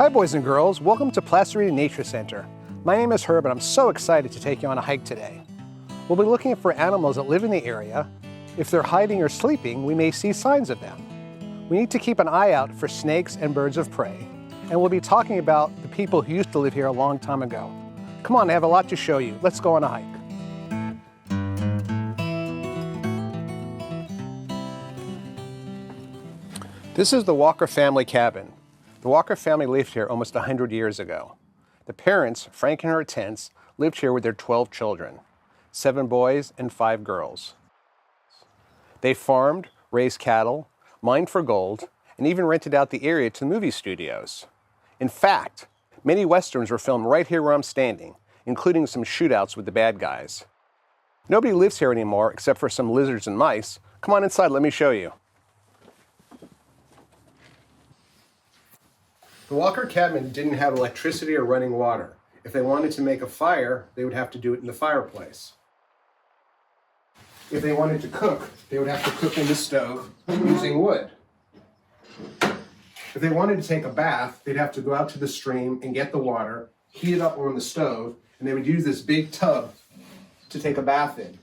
Hi boys and girls, welcome to Placerita Nature Center. My name is Herb and I'm so excited to take you on a hike today. We'll be looking for animals that live in the area. If they're hiding or sleeping, we may see signs of them. We need to keep an eye out for snakes and birds of prey. And we'll be talking about the people who used to live here a long time ago. Come on, I have a lot to show you. Let's go on a hike. This is the Walker family cabin. The Walker family lived here almost 100 years ago. The parents, Frank and Hortense, lived here with their 12 children, 7 boys and 5 girls. They farmed, raised cattle, mined for gold, and even rented out the area to movie studios. In fact, many westerns were filmed right here where I'm standing, including some shootouts with the bad guys. Nobody lives here anymore except for some lizards and mice. Come on inside, let me show you. The Walker cabin didn't have electricity or running water. If they wanted to make a fire, they would have to do it in the fireplace. If they wanted to cook, they would have to cook in the stove using wood. If they wanted to take a bath, they'd have to go out to the stream and get the water, heat it up on the stove, and they would use this big tub to take a bath in.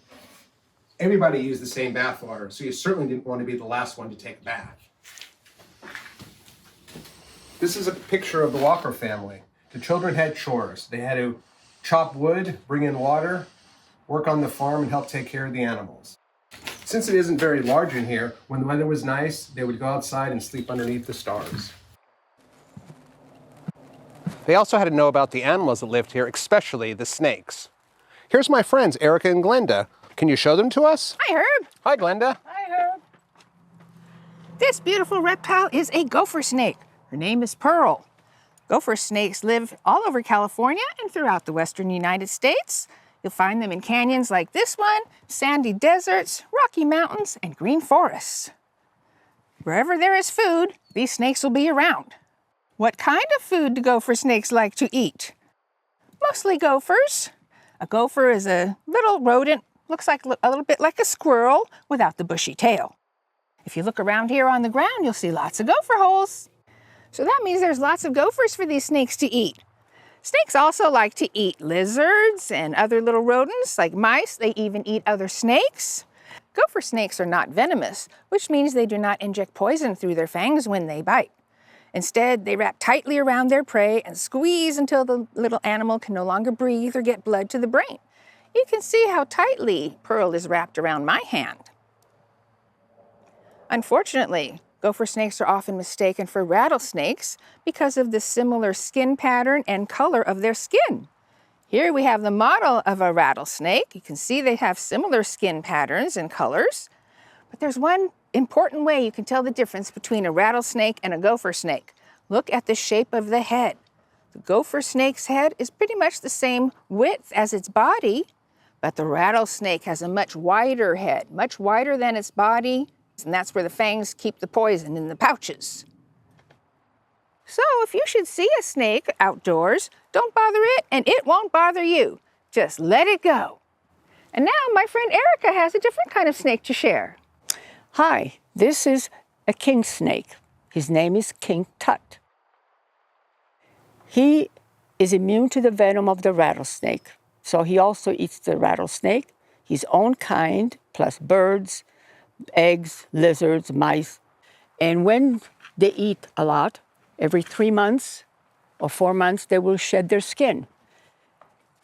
Everybody used the same bath water, so you certainly didn't want to be the last one to take a bath. This is a picture of the Walker family. The children had chores. They had to chop wood, bring in water, work on the farm, and help take care of the animals. Since it isn't very large in here, when the weather was nice, they would go outside and sleep underneath the stars. They also had to know about the animals that lived here, especially the snakes. Here's my friends, Erica and Glenda. Can you show them to us? Hi, Herb. Hi, Glenda. Hi, Herb. This beautiful reptile is a gopher snake. Her name is Pearl. Gopher snakes live all over California and throughout the western United States. You'll find them in canyons like this one, sandy deserts, rocky mountains, and green forests. Wherever there is food, these snakes will be around. What kind of food do gopher snakes like to eat? Mostly gophers. A gopher is a little rodent, looks like a little bit like a squirrel without the bushy tail. If you look around here on the ground, you'll see lots of gopher holes. So that means there's lots of gophers for these snakes to eat. Snakes also like to eat lizards and other little rodents like mice. They even eat other snakes. Gopher snakes are not venomous, which means they do not inject poison through their fangs when they bite. Instead, they wrap tightly around their prey and squeeze until the little animal can no longer breathe or get blood to the brain. You can see how tightly Pearl is wrapped around my hand. Unfortunately, gopher snakes are often mistaken for rattlesnakes because of the similar skin pattern and color of their skin. Here we have the model of a rattlesnake. You can see they have similar skin patterns and colors. But there's one important way you can tell the difference between a rattlesnake and a gopher snake. Look at the shape of the head. The gopher snake's head is pretty much the same width as its body, but the rattlesnake has a much wider head, much wider than its body. And that's where the fangs keep the poison in the pouches. So if you should see a snake outdoors, don't bother it and it won't bother you. Just let it go. And now my friend Erica has a different kind of snake to share. Hi, this is a king snake. His name is King Tut. He is immune to the venom of the rattlesnake, so he also eats the rattlesnake, his own kind, plus birds, eggs, lizards, mice. And when they eat a lot, every 3 months or 4 months, they will shed their skin.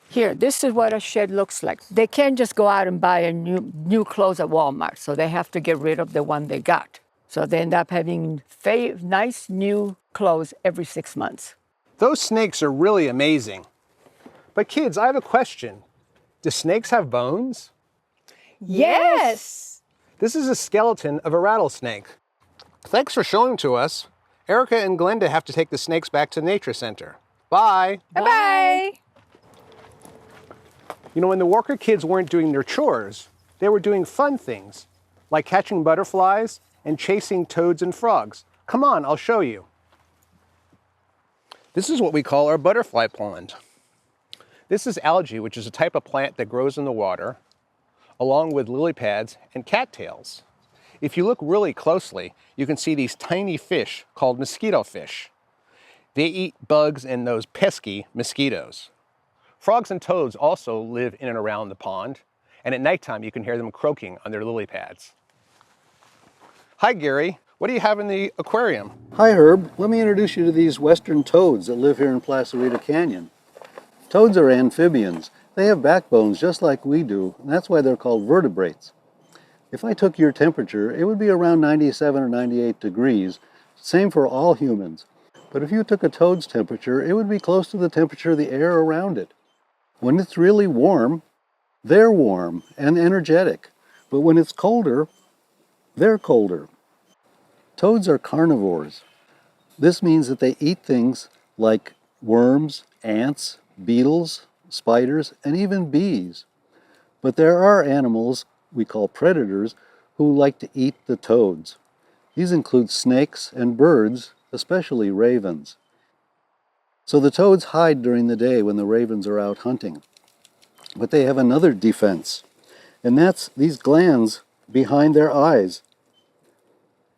Here, this is what a shed looks like. They can't just go out and buy a new clothes at Walmart, so they have to get rid of the one they got. So they end up having nice new clothes every 6 months. Those snakes are really amazing. But kids, I have a question. Do snakes have bones? Yes! This is a skeleton of a rattlesnake. Thanks for showing to us. Erica and Glenda have to take the snakes back to the Nature Center. Bye. Bye-bye. You know, when the Walker kids weren't doing their chores, they were doing fun things, like catching butterflies and chasing toads and frogs. Come on, I'll show you. This is what we call our butterfly pond. This is algae, which is a type of plant that grows in the water, along with lily pads and cattails. If you look really closely, you can see these tiny fish called mosquito fish. They eat bugs and those pesky mosquitoes. Frogs and toads also live in and around the pond, and at nighttime you can hear them croaking on their lily pads. Hi Gary, what do you have in the aquarium? Hi Herb, let me introduce you to these western toads that live here in Placerita Canyon. Toads are amphibians. They have backbones just like we do, and that's why they're called vertebrates. If I took your temperature, it would be around 97 or 98 degrees, same for all humans. But if you took a toad's temperature, it would be close to the temperature of the air around it. When it's really warm, they're warm and energetic. But when it's colder, they're colder. Toads are carnivores. This means that they eat things like worms, ants, beetles, spiders, and even bees. But there are animals we call predators who like to eat the toads. These include snakes and birds, especially ravens. So the toads hide during the day when the ravens are out hunting. But they have another defense, and that's these glands behind their eyes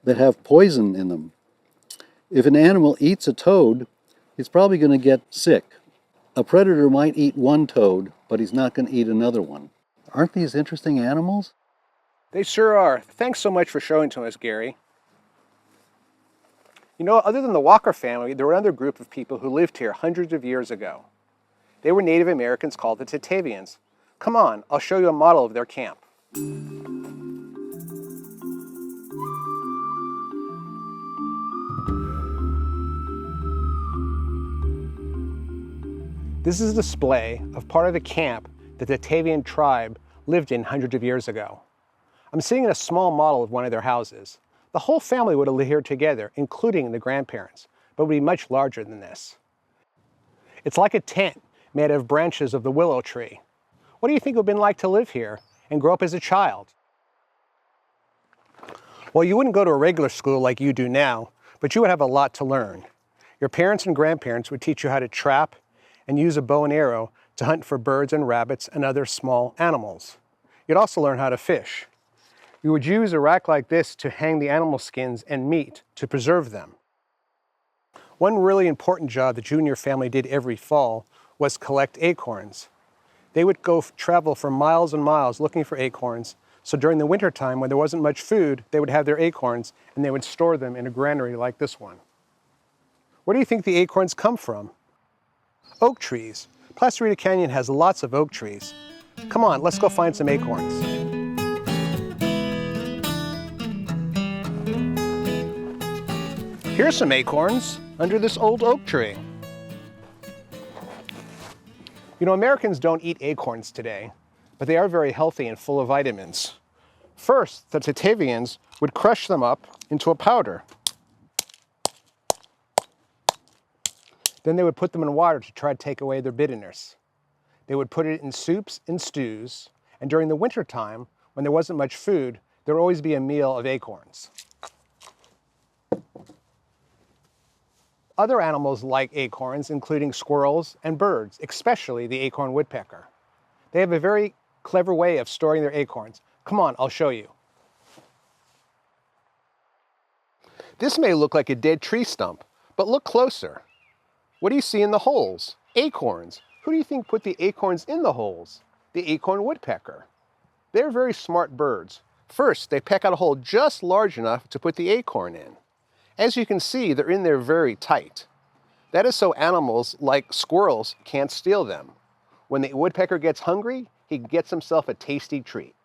that have poison in them. If an animal eats a toad, he's probably going to get sick. A predator might eat one toad, but he's not going to eat another one. Aren't these interesting animals? They sure are. Thanks so much for showing to us, Gary. You know, other than the Walker family, there were another group of people who lived here hundreds of years ago. They were Native Americans called the Tatavians. Come on, I'll show you a model of their camp. This is a display of part of the camp that the Tatavian tribe lived in hundreds of years ago. I'm seeing a small model of one of their houses. The whole family would have lived here together, including the grandparents, but would be much larger than this. It's like a tent made of branches of the willow tree. What do you think it would have been like to live here and grow up as a child? Well, you wouldn't go to a regular school like you do now, but you would have a lot to learn. Your parents and grandparents would teach you how to trap and use a bow and arrow to hunt for birds and rabbits and other small animals. You'd also learn how to fish. You would use a rack like this to hang the animal skins and meat to preserve them. One really important job that you and your family did every fall was collect acorns. They would travel for miles and miles looking for acorns, so during the winter time when there wasn't much food, they would have their acorns and they would store them in a granary like this one. Where do you think the acorns come from? Oak trees. Placerita Canyon has lots of oak trees. Come on, let's go find some acorns. Here's some acorns under this old oak tree. You know, Americans don't eat acorns today, but they are very healthy and full of vitamins. First, the Tatavians would crush them up into a powder. Then they would put them in water to try to take away their bitterness. They would put it in soups and stews, and during the winter time, when there wasn't much food, there would always be a meal of acorns. Other animals like acorns, including squirrels and birds, especially the acorn woodpecker. They have a very clever way of storing their acorns. Come on, I'll show you. This may look like a dead tree stump, but look closer. What do you see in the holes? Acorns. Who do you think put the acorns in the holes? The acorn woodpecker. They're very smart birds. First, they peck out a hole just large enough to put the acorn in. As you can see, they're in there very tight. That is so animals like squirrels can't steal them. When the woodpecker gets hungry, he gets himself a tasty treat.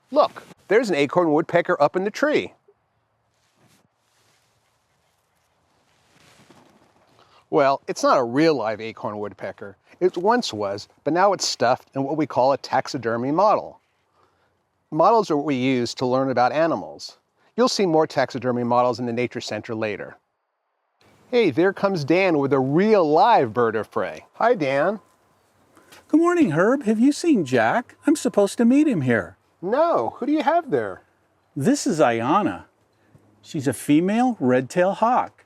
Look, there's an acorn woodpecker up in the tree. Well, it's not a real live acorn woodpecker. It once was, but now it's stuffed in what we call a taxidermy model. Models are what we use to learn about animals. You'll see more taxidermy models in the Nature Center later. Hey, there comes Dan with a real live bird of prey. Hi, Dan. Good morning, Herb. Have you seen Jack? I'm supposed to meet him here. No, who do you have there? This is Ayana. She's a female red-tailed hawk.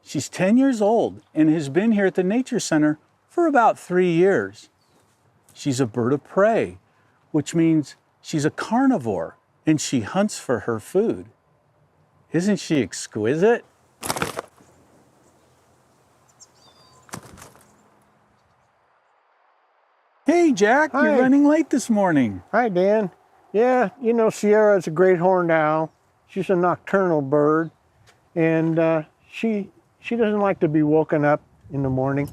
She's 10 years old and has been here at the Nature Center for about 3 years. She's a bird of prey, which means she's a carnivore and she hunts for her food. Isn't she exquisite? Jack, Hi. you're running late this morning. Hi, Dan. Yeah, you know, Sierra's a great horned owl. She's a nocturnal bird, and she doesn't like to be woken up in the morning.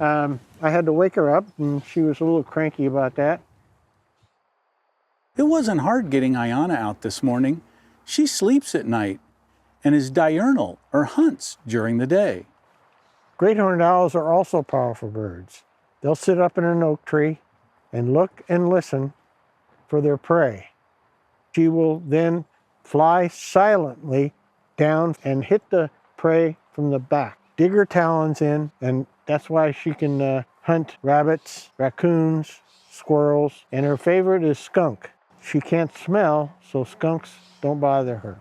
I had to wake her up, and she was a little cranky about that. It wasn't hard getting Ayana out this morning. She sleeps at night and is diurnal or hunts during the day. Great horned owls are also powerful birds. They'll sit up in an oak tree and look and listen for their prey. She will then fly silently down and hit the prey from the back, dig her talons in, and that's why she can hunt rabbits, raccoons, squirrels, and her favorite is skunk. She can't smell, so skunks don't bother her.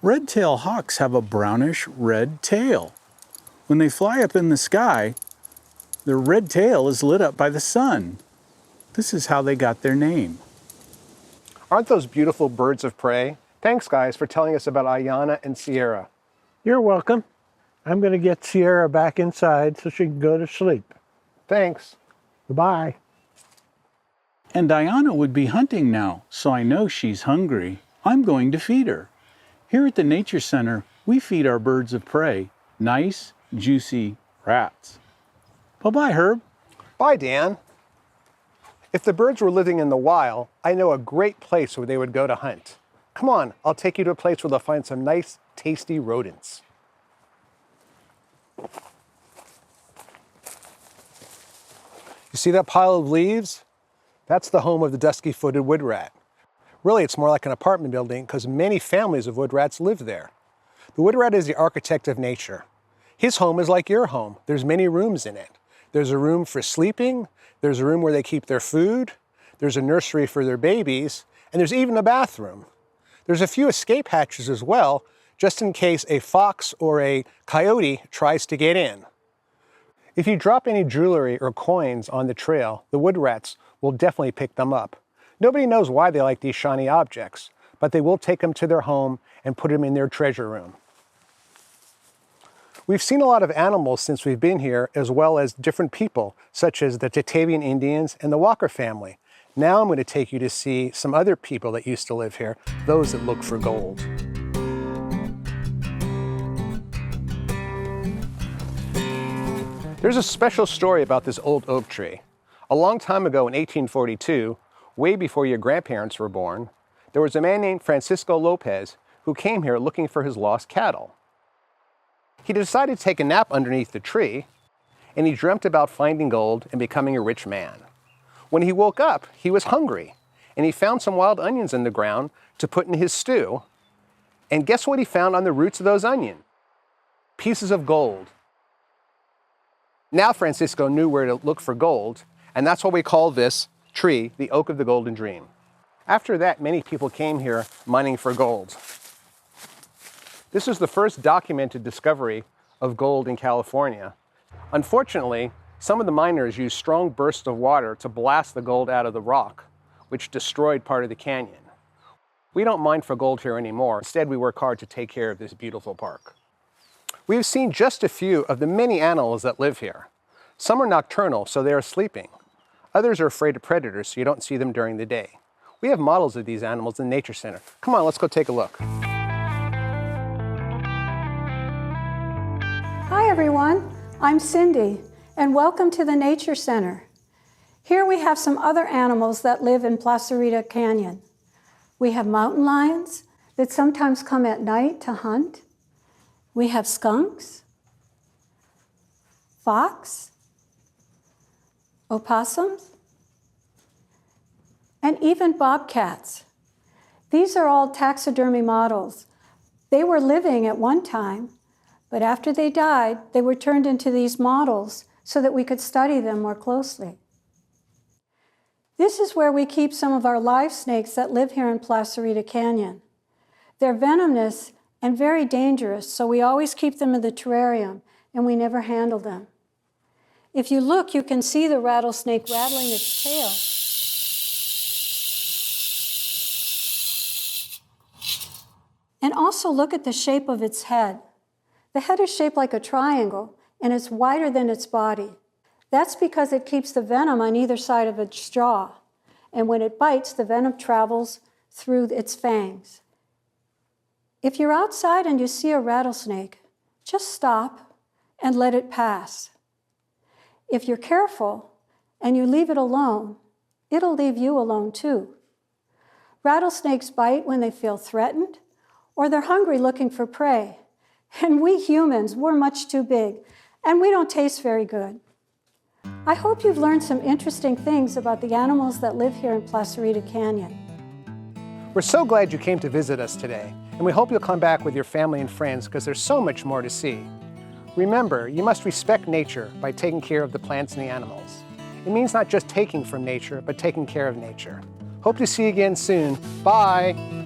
Red-tailed hawks have a brownish red tail. When they fly up in the sky, their red tail is lit up by the sun. This is how they got their name. Aren't those beautiful birds of prey? Thanks, guys, for telling us about Ayana and Sierra. You're welcome. I'm going to get Sierra back inside so she can go to sleep. Thanks. Goodbye. And Ayana would be hunting now, so I know she's hungry. I'm going to feed her. Here at the Nature Center, we feed our birds of prey nice, juicy rats. Bye-bye, Herb. Bye, Dan. If the birds were living in the wild, I know a great place where they would go to hunt. Come on, I'll take you to a place where they'll find some nice, tasty rodents. You see that pile of leaves? That's the home of the dusky-footed wood rat. Really, it's more like an apartment building because many families of wood rats live there. The wood rat is the architect of nature. His home is like your home. There's many rooms in it. There's a room for sleeping, there's a room where they keep their food, there's a nursery for their babies, and there's even a bathroom. There's a few escape hatches as well, just in case a fox or a coyote tries to get in. If you drop any jewelry or coins on the trail, the wood rats will definitely pick them up. Nobody knows why they like these shiny objects, but they will take them to their home and put them in their treasure room. We've seen a lot of animals since we've been here, as well as different people, such as the Tatavian Indians and the Walker family. Now I'm going to take you to see some other people that used to live here, those that look for gold. There's a special story about this old oak tree. A long time ago in 1842, way before your grandparents were born, there was a man named Francisco Lopez who came here looking for his lost cattle. He decided to take a nap underneath the tree, and he dreamt about finding gold and becoming a rich man. When he woke up, he was hungry, and he found some wild onions in the ground to put in his stew. And guess what he found on the roots of those onions? Pieces of gold. Now Francisco knew where to look for gold, and that's why we call this tree the Oak of the Golden Dream. After that, many people came here mining for gold. This is the first documented discovery of gold in California. Unfortunately, some of the miners used strong bursts of water to blast the gold out of the rock, which destroyed part of the canyon. We don't mine for gold here anymore. Instead, we work hard to take care of this beautiful park. We've seen just a few of the many animals that live here. Some are nocturnal, so they are sleeping. Others are afraid of predators, so you don't see them during the day. We have models of these animals in the Nature Center. Come on, let's go take a look. Hi everyone, I'm Cindy, and welcome to the Nature Center. Here we have some other animals that live in Placerita Canyon. We have mountain lions that sometimes come at night to hunt. We have skunks, fox, opossums, and even bobcats. These are all taxidermy models. They were living at one time, but after they died, they were turned into these models so that we could study them more closely. This is where we keep some of our live snakes that live here in Placerita Canyon. They're venomous and very dangerous, so we always keep them in the terrarium and we never handle them. If you look, you can see the rattlesnake rattling its tail. And also look at the shape of its head. The head is shaped like a triangle, and it's wider than its body. That's because it keeps the venom on either side of its jaw. And when it bites, the venom travels through its fangs. If you're outside and you see a rattlesnake, just stop and let it pass. If you're careful and you leave it alone, it'll leave you alone too. Rattlesnakes bite when they feel threatened or they're hungry looking for prey. And we humans, we're much too big and we don't taste very good. I hope you've learned some interesting things about the animals that live here in Placerita Canyon. We're so glad you came to visit us today, and we hope you'll come back with your family and friends because there's so much more to see. Remember, you must respect nature by taking care of the plants and the animals. It means not just taking from nature, but taking care of nature. Hope to see you again soon. Bye.